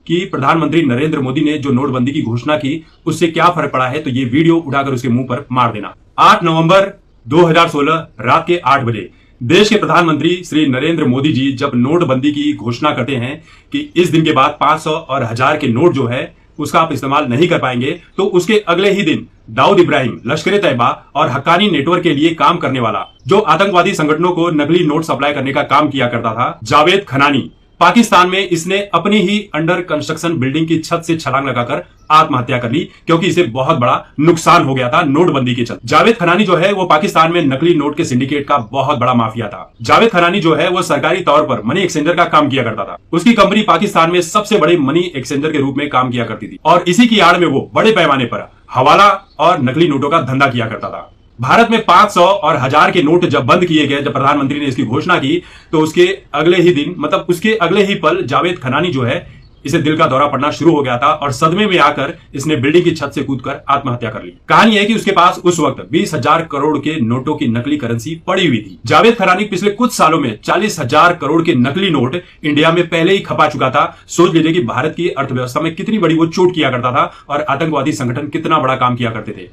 कि प्रधानमंत्री नरेंद्र मोदी ने जो नोटबंदी की घोषणा की उससे क्या फर्क पड़ा है, तो ये वीडियो उठाकर उसके मुंह पर मार देना। 8 नवंबर 2016 रात के 8 बजे देश के प्रधानमंत्री श्री नरेंद्र मोदी जी जब नोटबंदी की घोषणा करते हैं कि इस दिन के बाद 500 और 1000 के नोट जो है उसका आप इस्तेमाल नहीं कर पाएंगे, तो उसके अगले ही दिन दाऊद इब्राहिम, लश्कर-ए-तैयबा और हक्कानी नेटवर्क के लिए काम करने वाला, जो आतंकवादी संगठनों को नकली नोट सप्लाई करने का काम किया करता था, जावेद खनानी, पाकिस्तान में इसने अपनी ही अंडर कंस्ट्रक्शन बिल्डिंग की छत से छलांग लगाकर आत्महत्या कर ली, क्योंकि इसे बहुत बड़ा नुकसान हो गया था नोटबंदी के चलते। जावेद खनानी जो है वो पाकिस्तान में नकली नोट के सिंडिकेट का बहुत बड़ा माफिया था। जावेद खनानी जो है वो सरकारी तौर पर मनी एक्सचेंजर का काम किया करता था। उसकी कंपनी पाकिस्तान में सबसे बड़े मनी एक्सचेंजर के रूप में काम किया करती थी और इसी की आड़ में वो बड़े पैमाने पर हवाला और नकली नोटों का धंधा किया करता था। भारत में 500 और 1000 के नोट जब बंद किए गए, जब प्रधानमंत्री ने इसकी घोषणा की, तो उसके अगले ही दिन, मतलब उसके अगले ही पल जावेद खनानी जो है इसे दिल का दौरा पड़ना शुरू हो गया था और सदमे में आकर इसने बिल्डिंग की छत से कूदकर आत्महत्या कर ली। कहानी है कि उसके पास उस वक्त 20,000 करोड़ के नोटों की नकली करेंसी पड़ी हुई थी। जावेद खनानी पिछले कुछ सालों में 40,000 करोड़ के नकली नोट इंडिया में पहले ही खपा चुका था। सोच लीजिए कि भारत की अर्थव्यवस्था में कितनी बड़ी वो चोट किया करता था और आतंकवादी संगठन कितना बड़ा काम किया करते थे।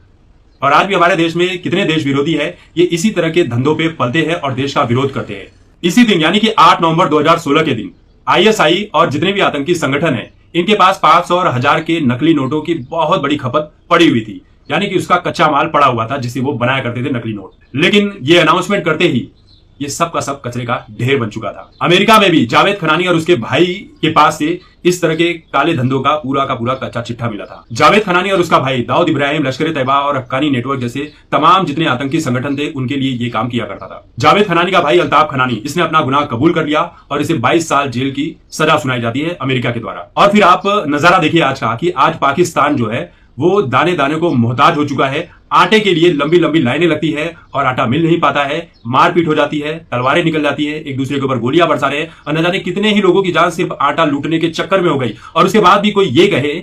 और आज भी हमारे देश में कितने देश विरोधी है, ये इसी तरह के धंधों पे पलते हैं और देश का विरोध करते हैं। इसी दिन यानी कि 8 नवंबर 2016 के दिन आईएसआई और जितने भी आतंकी संगठन हैं, इनके पास 500 और 1000 के नकली नोटों की बहुत बड़ी खपत पड़ी हुई थी, यानी कि उसका कच्चा माल पड़ा हुआ था जिसे वो बनाया करते थे नकली नोट। लेकिन ये अनाउंसमेंट करते ही ये सब का सब कचरे का ढेर बन चुका था। अमेरिका में भी जावेद खनानी और उसके भाई के पास से इस तरह के काले धंधों का पूरा कच्चा चिट्ठा मिला था। जावेद खनानी और उसका भाई दाऊद इब्राहिम, लश्कर-ए-तैयबा और हक्कानी नेटवर्क जैसे तमाम जितने आतंकी संगठन थे उनके लिए ये काम किया करता था। जावेद खनानी का भाई अल्ताफ खनानी, इसने अपना गुनाह कबूल कर लिया और इसे 22 साल जेल की सजा सुनाई जाती है अमेरिका के द्वारा। और फिर आप नजारा देखिए आज का, कि आज पाकिस्तान जो है वो दाने दाने को मोहताज हो चुका है। आटे के लिए लंबी लंबी लाइनें लगती है और आटा मिल नहीं पाता है, मारपीट हो जाती है, तलवारें निकल जाती है, एक दूसरे के ऊपर गोलियां बरसा रहे हैं और न जाने कितने ही लोगों की जान सिर्फ आटा लूटने के चक्कर में हो गई। और उसके बाद भी कोई ये कहे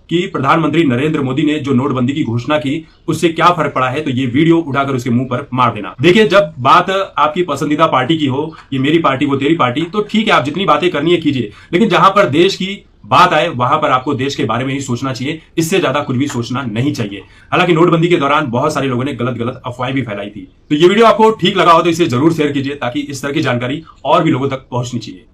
कि प्रधानमंत्री नरेंद्र मोदी ने जो नोटबंदी की घोषणा की उससे क्या फर्क पड़ा है, तो ये वीडियो उठाकर उसके मुंह पर मार देना। देखिए, जब बात आपकी पसंदीदा पार्टी की हो, ये मेरी पार्टी वो तेरी पार्टी, तो ठीक है, आप जितनी बातें करनी है कीजिए, लेकिन जहां पर देश की बात आए वहां पर आपको देश के बारे में ही सोचना चाहिए, इससे ज्यादा कुछ भी सोचना नहीं चाहिए। हालांकि नोटबंदी के दौरान बहुत सारे लोगों ने गलत अफवाहें भी फैलाई थी। तो ये वीडियो आपको ठीक लगा हो तो इसे जरूर शेयर कीजिए, ताकि इस तरह की जानकारी और भी लोगों तक पहुंचनी चाहिए।